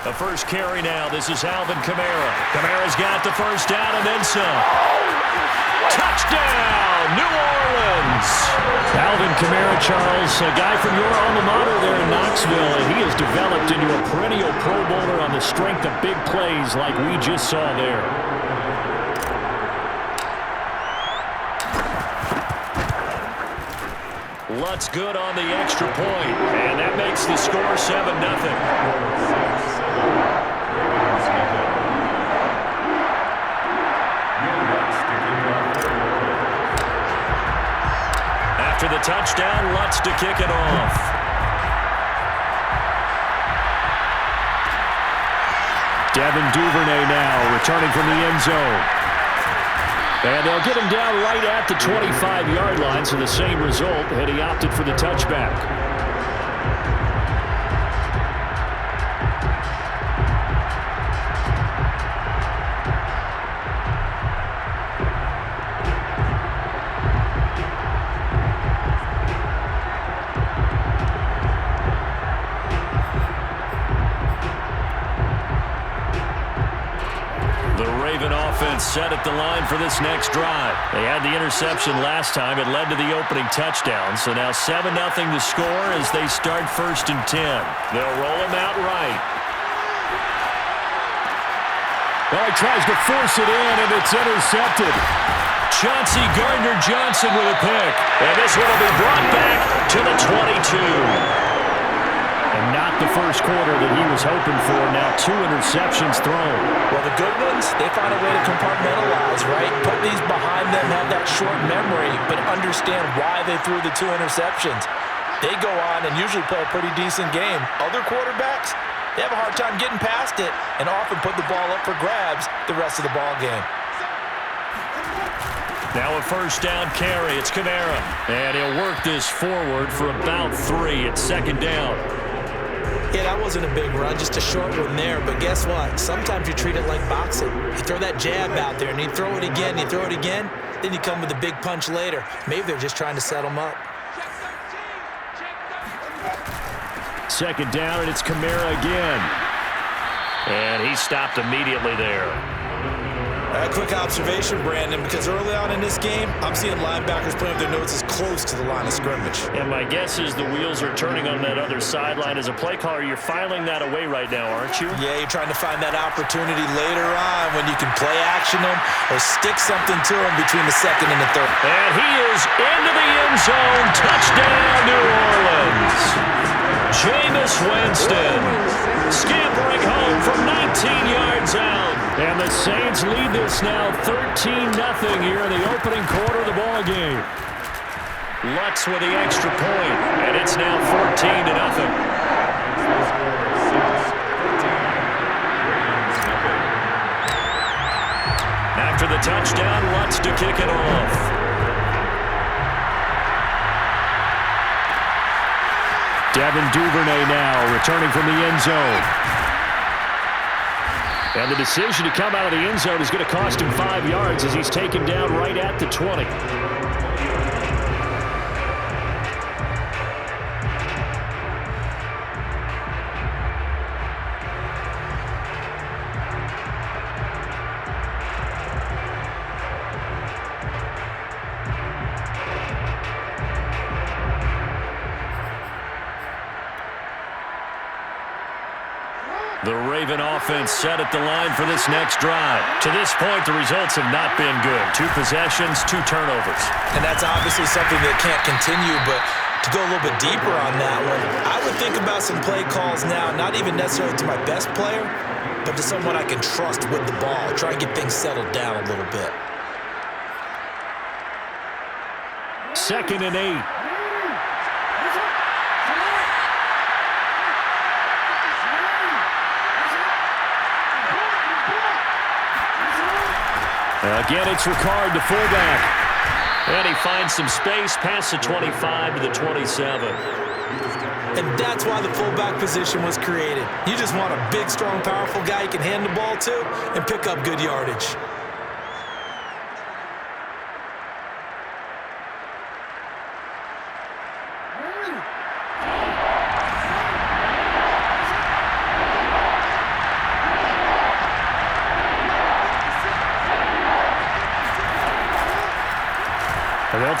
The first carry now. This is Alvin Kamara. Kamara's got the first down and then some. Touchdown, New Orleans. Alvin Kamara, Charles, a guy from your alma mater there in Knoxville, and he has developed into a perennial Pro Bowler on the strength of big plays like we just saw there. Lutz good on the extra point, and that makes the score 7-0. After the touchdown, Lutz to kick it off. Devin Duvernay now returning from the end zone. And they'll get him down right at the 25-yard line, so the same result had he opted for the touchback. Set at the line for this next drive. They had the interception last time. It led to the opening touchdown. So now 7-0 to score as they start 1st and 10. They'll roll him out right. Well, he tries to force it in, and it's intercepted. Chauncey Gardner-Johnson with a pick. And this one will be brought back to the 22. And not the first quarter that he was hoping for. Now 2 interceptions thrown. Well, the good ones, they find a way to compartmentalize, right? Put these behind them, have that short memory, but understand why they threw the 2 interceptions. They go on and usually play a pretty decent game. Other quarterbacks, they have a hard time getting past it and often put the ball up for grabs the rest of the ball game. Now a first down carry. It's Kamara. And he'll work this forward for about 3. It's 2nd down. Yeah, that wasn't a big run, just a short one there. But guess what? Sometimes you treat it like boxing. You throw that jab out there, and you throw it again, you throw it again, then you come with a big punch later. Maybe they're just trying to set them up. 2nd down, and it's Kamara again. And he stopped immediately there. A quick observation, Brandon, because early on in this game, I'm seeing linebackers playing with their noses close to the line of scrimmage. And my guess is the wheels are turning on that other sideline. As a play caller, you're filing that away right now, aren't you? Yeah, you're trying to find that opportunity later on when you can play action them or stick something to them between the 2nd and the 3rd. And he is into the end zone. Touchdown, New Orleans. Jameis Winston scampering home from 19 yards out. And the Saints lead this now 13-0 here in the opening quarter of the ball game. Lutz with the extra point, and it's now 14-0. After the touchdown, Lutz to kick it off. Devin Duvernay now returning from the end zone. And the decision to come out of the end zone is going to cost him 5 yards as he's taken down right at the 20. The Raven offense set at the line for this next drive. To this point, the results have not been good. 2 possessions, 2 turnovers. And that's obviously something that can't continue, but to go a little bit deeper on that one, I would think about some play calls now, not even necessarily to my best player, but to someone I can trust with the ball. Try and get things settled down a little bit. 2nd and 8. Again, it's Ricard, the fullback. And he finds some space past the 25 to the 27. And that's why the fullback position was created. You just want a big, strong, powerful guy you can hand the ball to and pick up good yardage.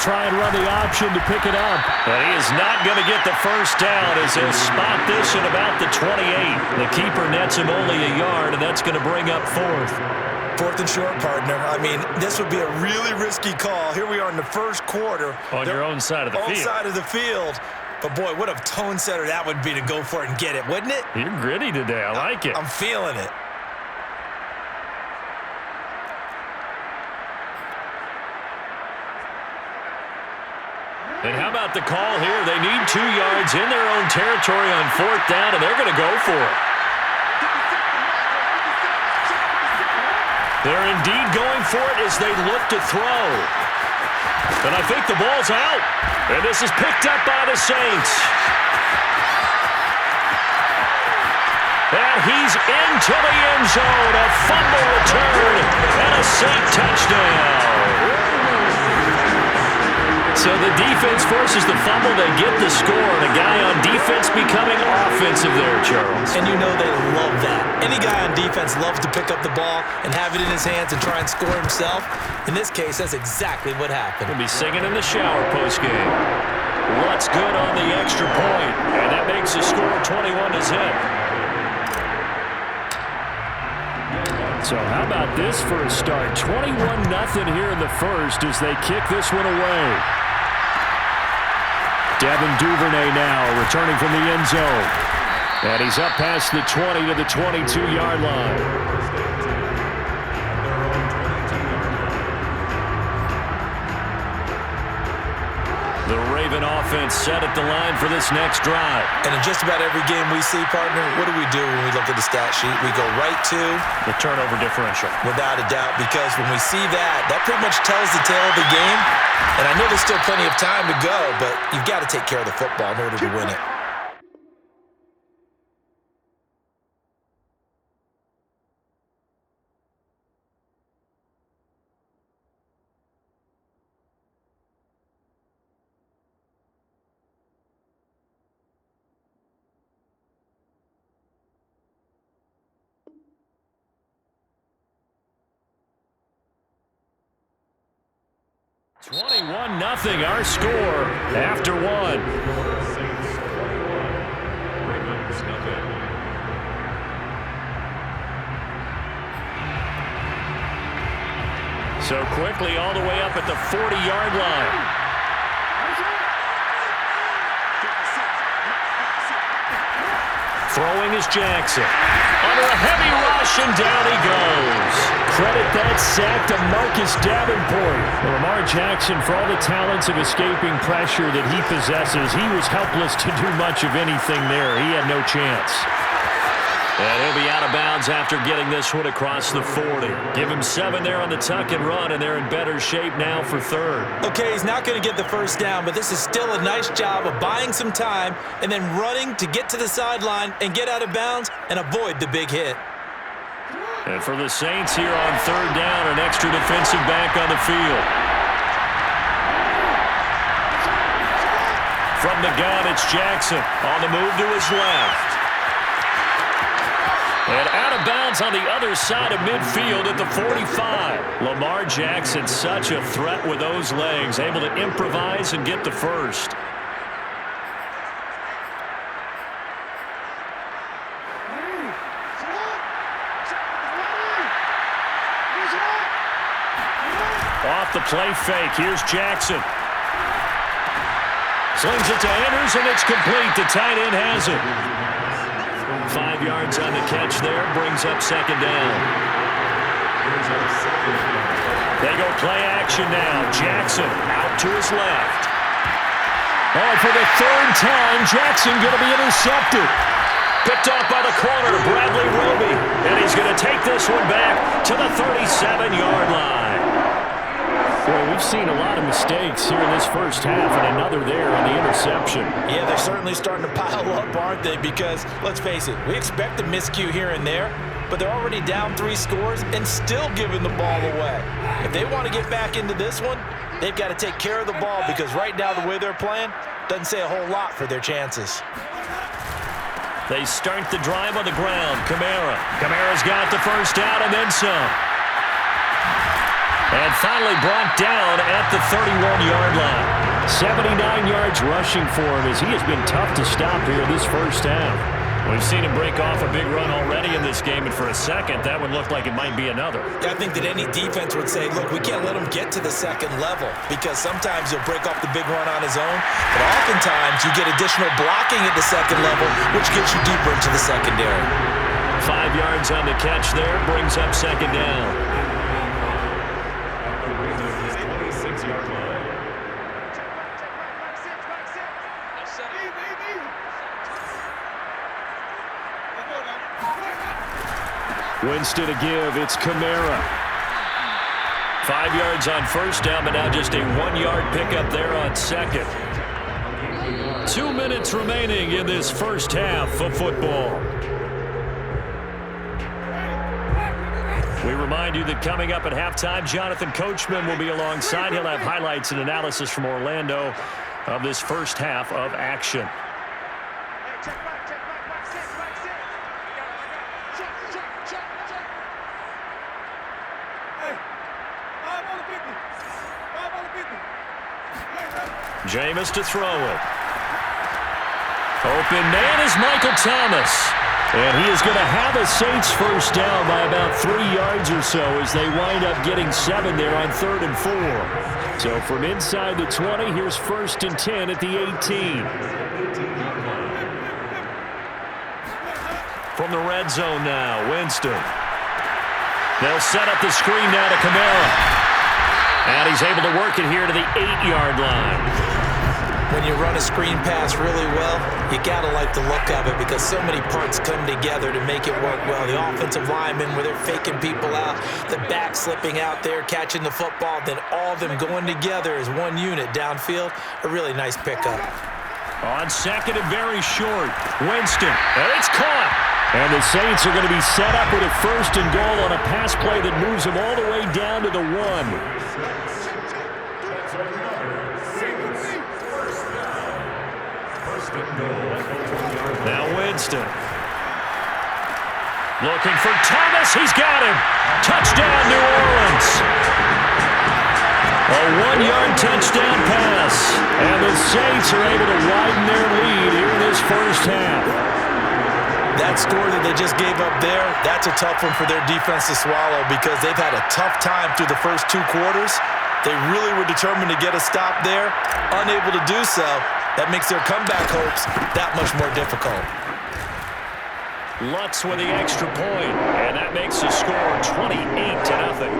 try and run the option to pick it up. And he is not going to get the first down as he'll spot this at about the 28. The keeper nets him only a yard, and that's going to bring up fourth. Fourth and short, partner. I mean, this would be a really risky call. Here we are in the first quarter. On your own side of the field. Own side of the field. But, boy, what a tone setter that would be to go for it and get it, wouldn't it? You're gritty today. I like it. I'm feeling it. And how about the call here? They need 2 yards in their own territory on fourth down, and they're going to go for it. They're indeed going for it as they look to throw. And I think the ball's out. And this is picked up by the Saints. And he's into the end zone. A fumble return and a Saint touchdown. So the defense forces the fumble. They get the score. And a guy on defense becoming offensive there, Charles. And you know they love that. Any guy on defense loves to pick up the ball and have it in his hands and try and score himself. In this case, that's exactly what happened. He'll be singing in the shower postgame. What's good on the extra point? And that makes the score 21-zip. So how about this for a start? 21-0 here in the first as they kick this one away. Devin Duvernay now returning from the end zone. And he's up past the 20 to the 22-yard line. The Raven offense set at the line for this next drive. And in just about every game we see, partner, what do we do when we look at the stat sheet? We go right to the turnover differential. Without a doubt, because when we see that, that pretty much tells the tale of the game. And I know there's still plenty of time to go, but you've got to take care of the football in order to win it. Nothing, our score after one. So quickly all the way up at the 40-yard line. Throwing is Jackson. Under a heavy rush, and down he goes. Credit that sack to Marcus Davenport. Lamar Jackson, for all the talents of escaping pressure that he possesses, he was helpless to do much of anything there. He had no chance. And he'll be out of bounds after getting this one across the 40. Give him 7 there on the tuck and run, and they're in better shape now for third. Okay, he's not going to get the first down, but this is still a nice job of buying some time and then running to get to the sideline and get out of bounds and avoid the big hit. And for the Saints here on third down, an extra defensive back on the field. From the gun, it's Jackson on the move to his left. And out of bounds on the other side of midfield at the 45. Lamar Jackson, such a threat with those legs, able to improvise and get the first. Off the play fake, here's Jackson. Slings it to Andrews, and it's complete. The tight end has it. 5 yards on the catch there, brings up second down. They go play action now. Jackson out to his left. And for the third time, Jackson going to be intercepted. Picked off by the corner, Bradley Roby. And he's going to take this one back to the 37-yard line. Boy, we've seen a lot of mistakes here in this first half, and another there on the interception. Yeah, they're certainly starting to pile up, aren't they? Because, let's face it, we expect a miscue here and there, but they're already down 3 scores and still giving the ball away. If they want to get back into this one, they've got to take care of the ball, because right now the way they're playing doesn't say a whole lot for their chances. They start the drive on the ground. Kamara's got the first down and then some. And finally brought down at the 31-yard line. 79 yards rushing for him as he has been tough to stop here this first half. We've seen him break off a big run already in this game, and for a second, that one looked like it might be another. Yeah, I think that any defense would say, look, we can't let him get to the second level because sometimes he'll break off the big run on his own, but oftentimes you get additional blocking at the second level, which gets you deeper into the secondary. 5 yards on the catch there, brings up second down. Winston to give. It's Kamara. 5 yards on first down, but now just a 1-yard pickup there on second. 2 minutes remaining in this first half of football. We remind you that coming up at halftime, Jonathan Coachman will be alongside. He'll have highlights and analysis from Orlando of this first half of action. Jameis to throw it. Open man is Michael Thomas. And he is going to have a Saints first down by about 3 yards or so as they wind up getting 7 there on 3rd and 4. So from inside the 20, here's 1st and 10 at the 18. From the red zone now, Winston. They'll set up the screen now to Kamara. And he's able to work it here to the 8-yard line. When you run a screen pass really well, you got to like the look of it because so many parts come together to make it work well. The offensive linemen, where they're faking people out, the back slipping out there, catching the football, then all of them going together as one unit downfield. A really nice pickup. On second and very short, Winston, and it's caught. And the Saints are going to be set up with a 1st and goal on a pass play that moves them all the way down to the 1. Now Winston. Looking for Thomas. He's got him. Touchdown, New Orleans. A 1-yard touchdown pass. And the Saints are able to widen their lead here in this first half. That score that they just gave up there, that's a tough one for their defense to swallow because they've had a tough time through the first 2 quarters. They really were determined to get a stop there. Unable to do so. That makes their comeback hopes that much more difficult. Lutz with the extra point, and that makes the score 28-0.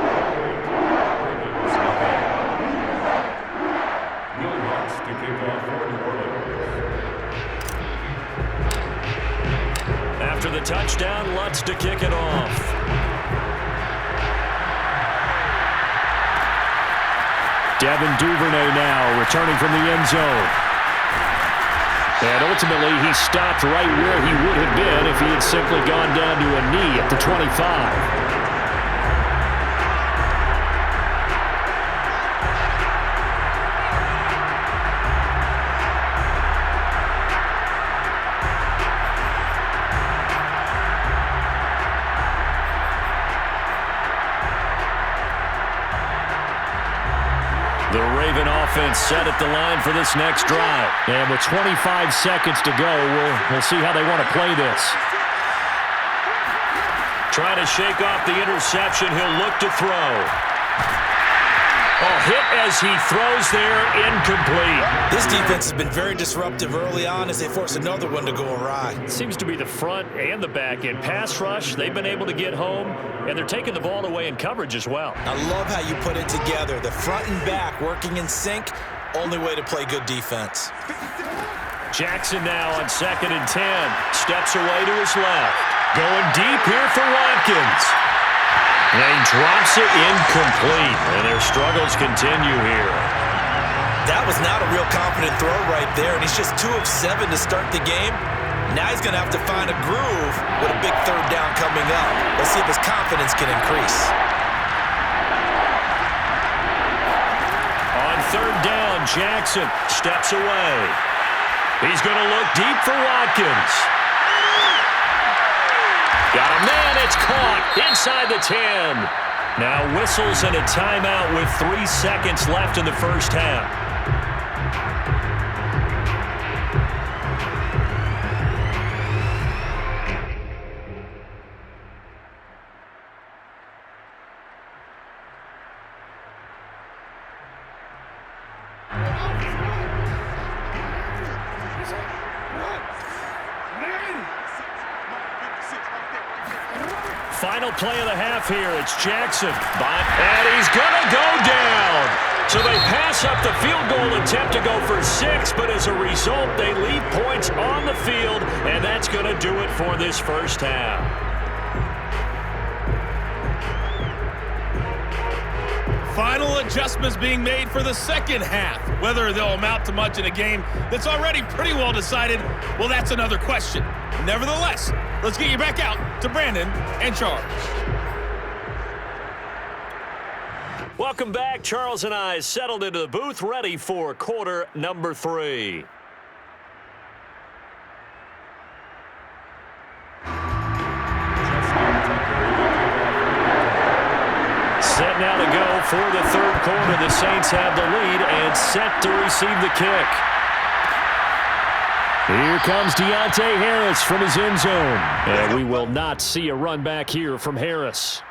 After the touchdown, Lutz to kick it off. Devin Duvernay now returning from the end zone. And ultimately, he stopped right where he would have been if he had simply gone down to a knee at the 25. The Raven offense set at the line for this next drive. And with 25 seconds to go, we'll see how they want to play this. Trying to shake off the interception. He'll look to throw. Oh, hit as he throws there, incomplete. This defense has been very disruptive early on as they force another one to go awry. It seems to be the front and the back end. Pass rush, they've been able to get home, and they're taking the ball away in coverage as well. I love how you put it together. The front and back working in sync, only way to play good defense. Jackson now on 2nd and 10. Steps away to his left. Going deep here for Watkins. And he drops it incomplete, and their struggles continue here. That was not a real confident throw right there, and he's just 2 of 7 to start the game. Now he's going to have to find a groove with a big 3rd down coming up. Let's see if his confidence can increase. On 3rd down, Jackson steps away. He's going to look deep for Watkins. Got a man, it's caught inside the 10. Now whistles and a timeout with 3 seconds left in the first half. Final play of the half here. It's Jackson. And he's going to go down. So they pass up the field goal attempt to go for 6, but as a result, they leave points on the field, and that's going to do it for this first half. Final adjustments being made for the second half. Whether they'll amount to much in a game that's already pretty well decided, well, that's another question. Nevertheless, let's get you back out to Brandon and Charles. Welcome back. Charles and I settled into the booth, ready for quarter number 3. Set now to go for the third quarter. The Saints have the lead and set to receive the kick. Here comes Deontay Harris from his end zone. And we will not see a run back here from Harris.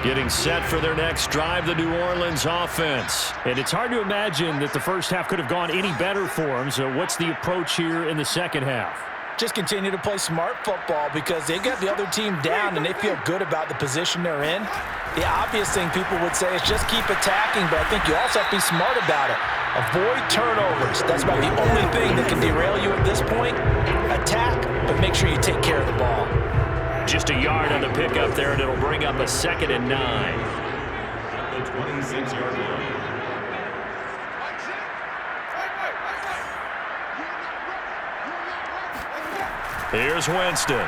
Getting set for their next drive, the New Orleans offense. And it's hard to imagine that the first half could have gone any better for them. So what's the approach here in the second half? Just continue to play smart football because they got the other team down and they feel good about the position they're in. The obvious thing people would say is just keep attacking, but I think you also have to be smart about it. Avoid turnovers. That's about the only thing that can derail you at this point. Attack, but make sure you take care of the ball. Just a yard on the pickup there, and it'll bring up a 2nd and 9. At the 26-yard line. Here's Winston.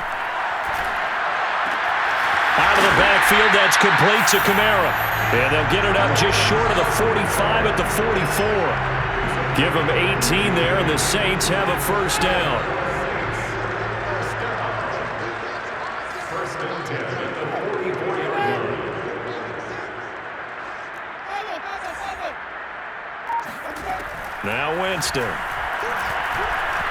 Out of the backfield, that's complete to Kamara. And they'll get it up just short of the 45 at the 44. Give them 18 there, and the Saints have a first down. Now Winston.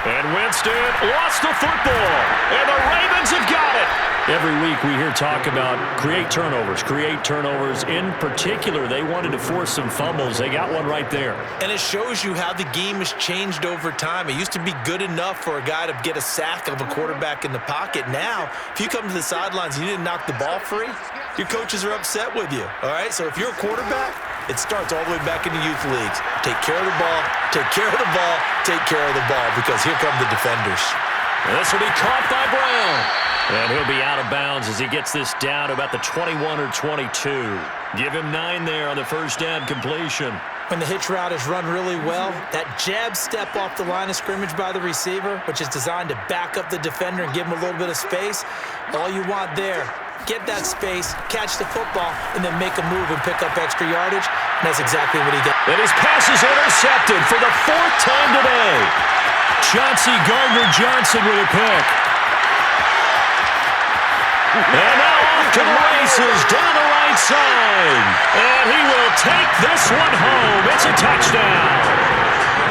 And Winston lost the football. And the Ravens have got it. Every week we hear talk about create turnovers. In particular, they wanted to force some fumbles. They got one right there. And it shows you how the game has changed over time. It used to be good enough for a guy to get a sack of a quarterback in the pocket. Now, if you come to the sidelines and you didn't knock the ball free, your coaches are upset with you. All right? So if you're a quarterback, it starts all the way back in the youth leagues. Take care of the ball, take care of the ball, take care of the ball, because here come the defenders. This will be caught by Brown. And he'll be out of bounds as he gets this down to about the 21 or 22. Give him 9 there on the first down completion. When the hitch route is run really well, that jab step off the line of scrimmage by the receiver, which is designed to back up the defender and give him a little bit of space, all you want there, get that space, catch the football, and then make a move and pick up extra yardage. And that's exactly what he did. And his pass is intercepted for the 4th time today. Chauncey Gardner-Johnson with a pick. And now off to the races down the right side. And he will take this one home. It's a touchdown.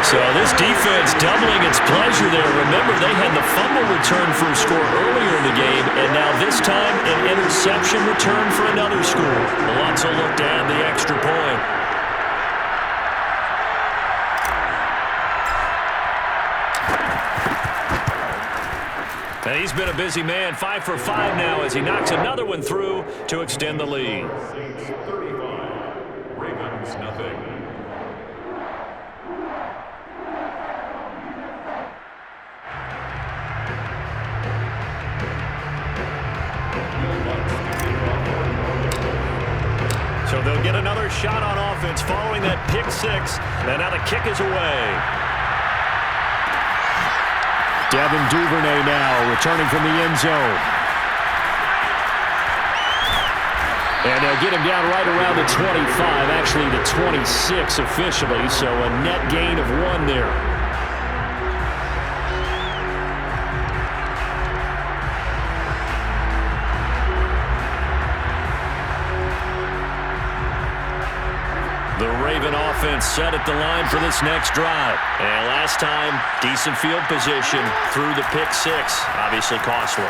So this defense doubling its pleasure there. Remember, they had the fumble return for a score earlier in the game, and now this time an interception return for another score. Lots will look to add the extra point. And he's been a busy man, 5 for 5 now as he knocks another one through to extend the lead. Saints 35, Ravens nothing. So they'll get another shot on offense following that pick 6, and now the kick is away. Devin Duvernay now returning from the end zone. And they'll get him down right around the 25, actually the 26 officially, so a net gain of 1 there. The Raven offense set at the line for this next drive. And last time, decent field position through the pick six. Obviously costly.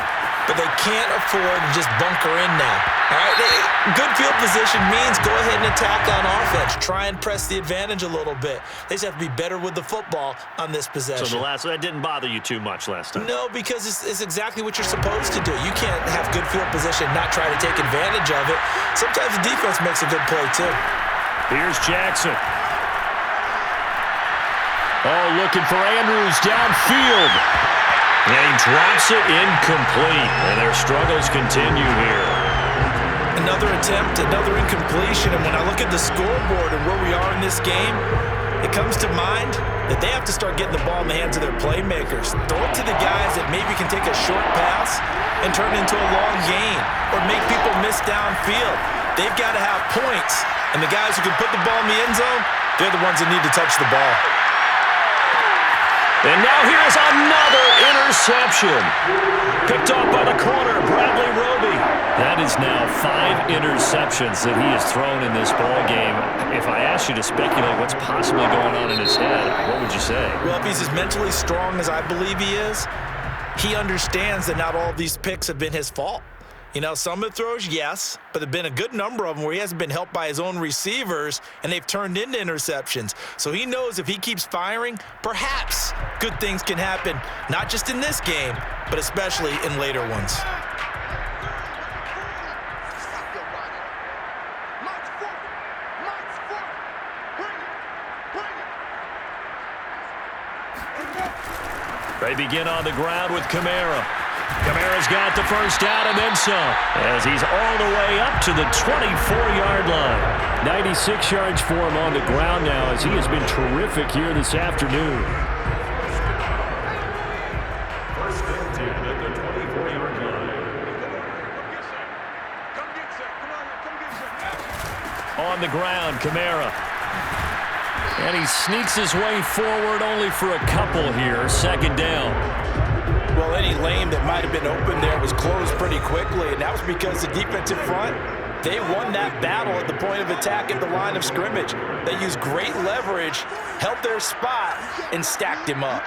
But they can't afford to just bunker in now. All right, good field position means go ahead and attack on offense. Try and press the advantage a little bit. They just have to be better with the football on this possession. So that didn't bother you too much last time? No, because it's exactly what you're supposed to do. You can't have good field position, not try to take advantage of it. Sometimes the defense makes a good play too. Here's Jackson. Oh, looking for Andrews downfield. And he drops it incomplete. And their struggles continue here. Another attempt, another incompletion. And when I look at the scoreboard and where we are in this game, it comes to mind that they have to start getting the ball in the hands of their playmakers. Throw it to the guys that maybe can take a short pass and turn it into a long gain or make people miss downfield. They've got to have points. And the guys who can put the ball in the end zone, they're the ones that need to touch the ball. And now here's another interception. Picked off by the corner, Bradley Roby. That is now 5 interceptions that he has thrown in this ball game. If I asked you to speculate what's possibly going on in his head, what would you say? Well, if he's as mentally strong as I believe he is, he understands that not all of these picks have been his fault. You know, some of the throws, yes, but there have been a good number of them where he hasn't been helped by his own receivers, and they've turned into interceptions. So he knows if he keeps firing, perhaps good things can happen, not just in this game, but especially in later ones. They begin on the ground with Kamara. Kamara's got the first down and then some, as he's all the way up to the 24-yard line. 96 yards for him on the ground now, as he has been terrific here this afternoon. First and 10 at the 24-yard line. On the ground, Kamara. And he sneaks his way forward only for a couple here. Second down. Well, any lane that might have been open there was closed pretty quickly, and that was because the defensive front, they won that battle at the point of attack at the line of scrimmage. They used great leverage, held their spot, and stacked him up.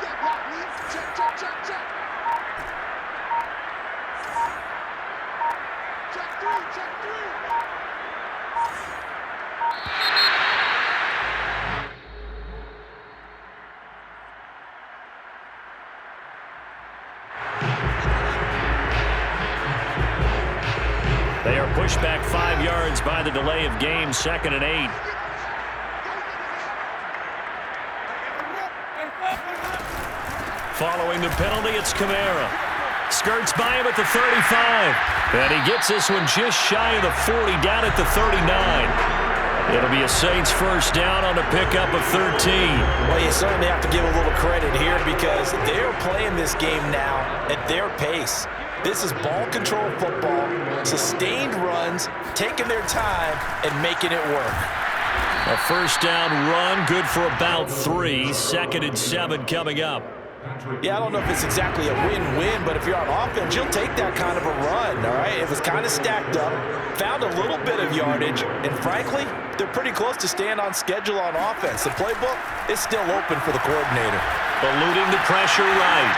They are pushed back 5 yards by the delay of game, 2nd and 8. Following the penalty, it's Kamara. Skirts by him at the 35. And he gets this one just shy of the 40, down at the 39. It'll be a Saints first down on a pickup of 13. Well, you certainly have to give a little credit here because they're playing this game now at their pace. This is ball control football, sustained runs, taking their time, and making it work. A first down run, good for about 3. 2nd and 7 coming up. Yeah, I don't know if it's exactly a win-win, but if you're on offense, you'll take that kind of a run, all right? It was kind of stacked up, found a little bit of yardage, and frankly, they're pretty close to staying on schedule on offense. The playbook is still open for the coordinator. Eluding the pressure right.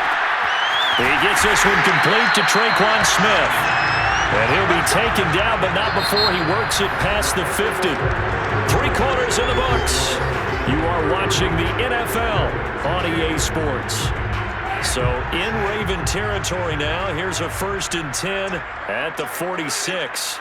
He gets this one complete to Traquan Smith. And he'll be taken down, but not before he works it past the 50. 3 quarters in the books. You are watching the NFL on EA Sports. So in Raven territory now. Here's a 1st and 10 at the 46.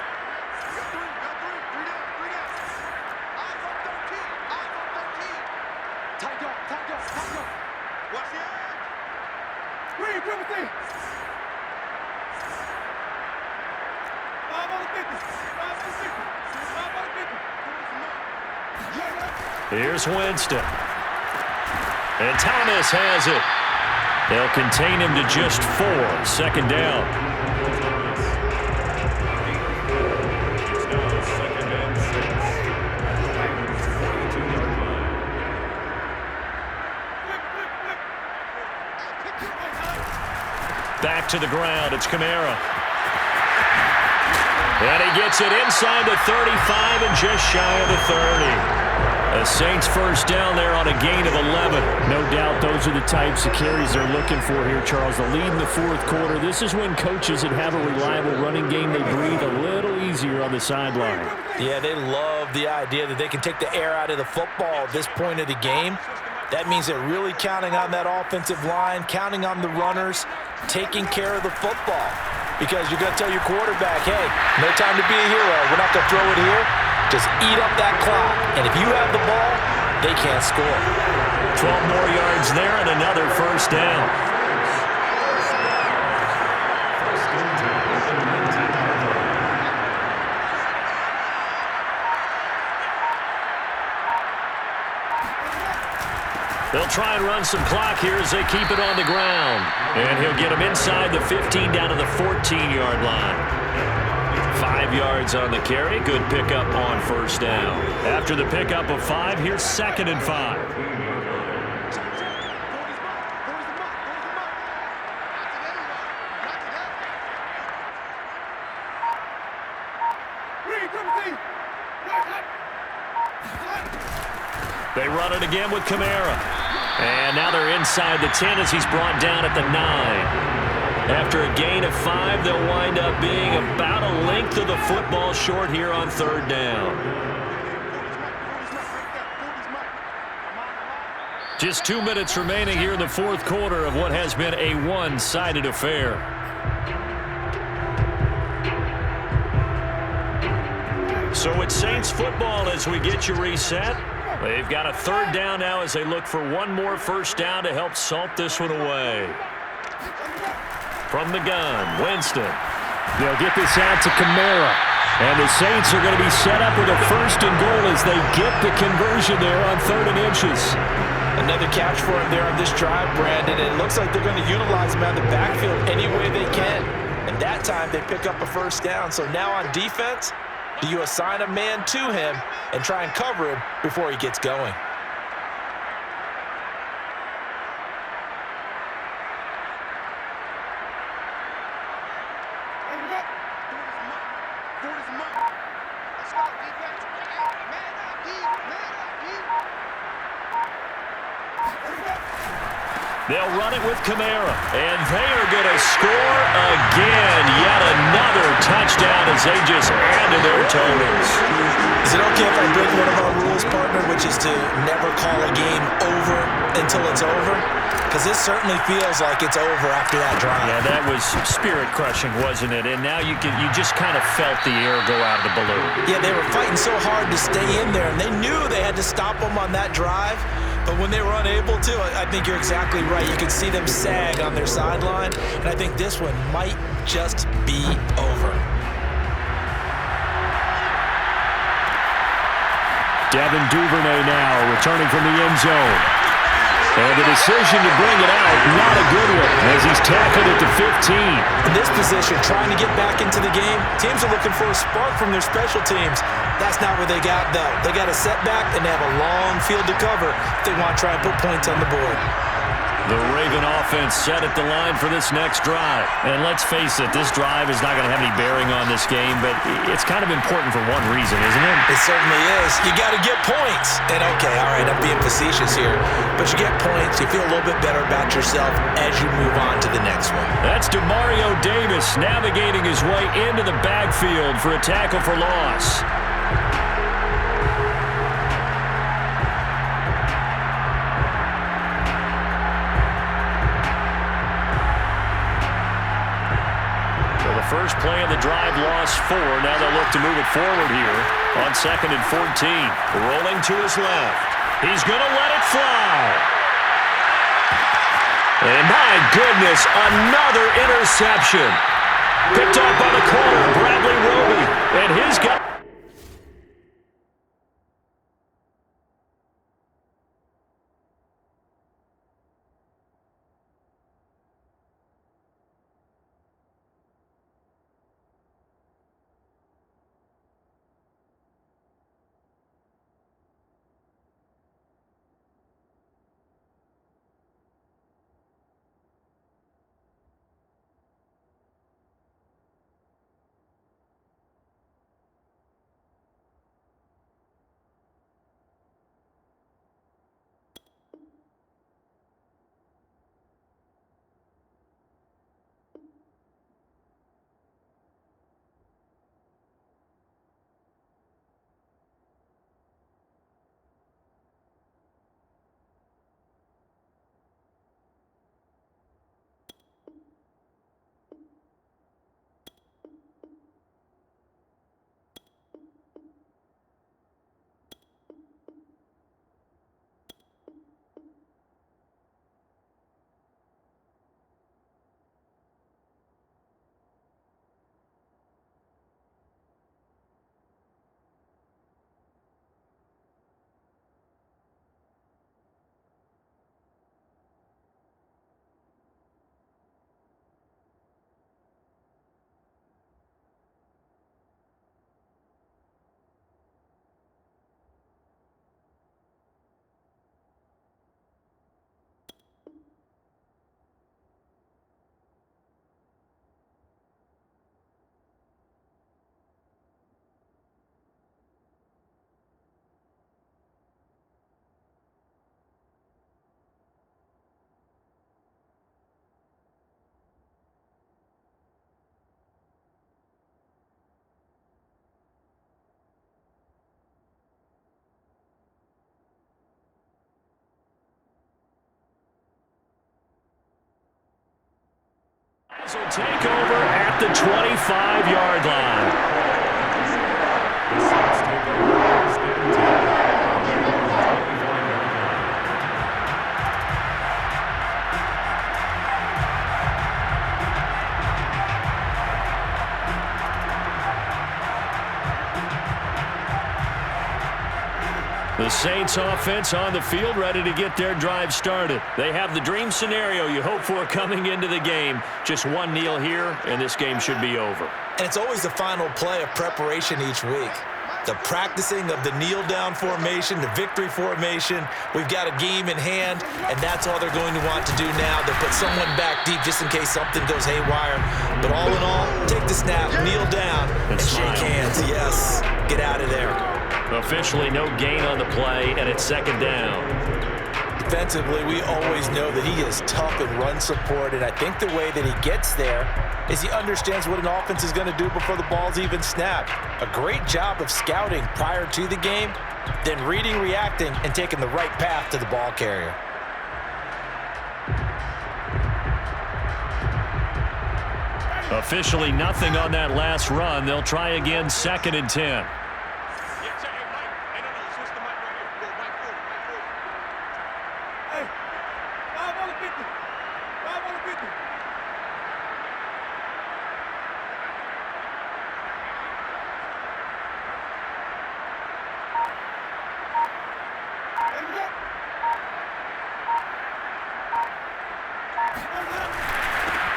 Here's Winston. And Thomas has it. They'll contain him to just 4. 2nd down. Back to the ground. It's Kamara. And he gets it inside the 35 and just shy of the 30. The Saints first down there on a gain of 11. No doubt those are the types of carries they're looking for here, Charles. The lead in the fourth quarter. This is when coaches that have a reliable running game, they breathe a little easier on the sideline. Yeah, they love the idea that they can take the air out of the football at this point of the game. That means they're really counting on that offensive line, counting on the runners, taking care of the football. Because you're going to tell your quarterback, hey, no time to be a hero. We're not going to throw it here. Just eat up that clock. And if you have the ball, they can't score. 12 more yards there and another first down. They'll try and run some clock here as they keep it on the ground. And he'll get them inside the 15 down to the 14-yard line. 5 yards on the carry. Good pickup on first down. After the pickup of 5, here's 2nd and 5. They run it again with Kamara. And now they're inside the 10 as he's brought down at the 9. After a gain of 5, they'll wind up being about a length of the football short here on 3rd down. Just 2 minutes remaining here in the fourth quarter of what has been a one-sided affair. So it's Saints football as we get you reset. They've got a 3rd down now as they look for one more first down to help salt this one away. From the gun, Winston. They'll get this out to Kamara. And the Saints are going to be set up with a 1st and goal as they get the conversion there on 3rd and inches. Another catch for him there on this drive, Brandon. And it looks like they're going to utilize him out of the backfield any way they can. And that time they pick up a first down. So now on defense, do you assign a man to him and try and cover him before he gets going? They'll run it with Kamara, and they are going to score again. Yet another touchdown as they just add to their totals. Is it okay if I break one of our rules, partner, which is to never call a game over until it's over? Because this certainly feels like it's over after that drive. Yeah, that was spirit-crushing, wasn't it? And now you just kind of felt the air go out of the balloon. Yeah, they were fighting so hard to stay in there, and they knew they had to stop them on that drive. But when they were unable to, I think you're exactly right. You could see them sag on their sideline, and I think this one might just be over. Devin Duvernay now returning from the end zone. And the decision to bring it out, not a good one, as he's tackled at the 15. In this position, trying to get back into the game, teams are looking for a spark from their special teams. That's not what they got, though. They got a setback, and they have a long field to cover if they want to try and put points on the board. The Raven offense set at the line for this next drive. And let's face it, this drive is not going to have any bearing on this game, but it's kind of important for one reason, isn't it? It certainly is. You got to get points. And okay, all right, I'm being facetious here, but you get points, you feel a little bit better about yourself as you move on to the next one. That's DeMario Davis navigating his way into the backfield for a tackle for loss. First play of the drive, lost 4. Now they'll look to move it forward here on 2nd and 14. Rolling to his left. He's going to let it fly. And my goodness, another interception. Picked up by the corner, Bradley Roby. And his guy. take over at the 25-yard line. The Saints offense on the field, ready to get their drive started. They have the dream scenario you hope for coming into the game. Just one kneel here, and this game should be over. And it's always the final play of preparation each week. The practicing of the kneel-down formation, the victory formation. We've got a game in hand, and that's all they're going to want to do now. They'll put someone back deep just in case something goes haywire. But all in all, take the snap, kneel down, and shake hands. Yes, get out of there. Officially no gain on the play, and it's second down. Defensively, we always know that he is tough and run support, and I think the way that he gets there is he understands what an offense is going to do before the ball's even snapped. A great job of scouting prior to the game, then reading, reacting, and taking the right path to the ball carrier. Officially nothing on that last run. They'll try again, 2nd and 10.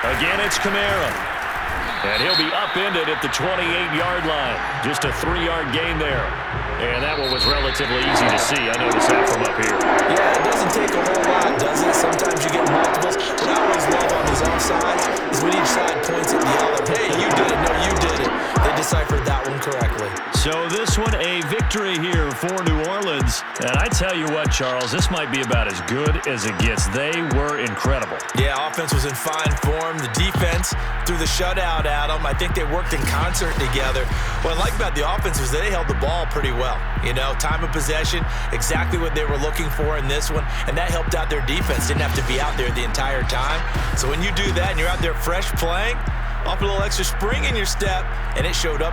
Again, it's Kamara. And he'll be upended at the 28-yard line. Just a 3-yard gain there. And that one was relatively easy to see. I noticed that from up here. Yeah, it doesn't take a whole lot, does it? Sometimes you get multiples. What I always love on these offsides is when each side points at the other. Hey, you did it. No, you did it. They deciphered that one correctly. So this one a victory here for New Orleans. And I tell you what, Charles, this might be about as good as it gets. They were incredible. Yeah, offense was in fine form. The defense threw the shutout at them. I think they worked in concert together. What I like about the offense was they held the ball pretty well. You know, time of possession, exactly what they were looking for in this one, and that helped out their defense. Didn't have to be out there the entire time. So when you do that and you're out there fresh playing, off a little extra spring in your step, and it showed up.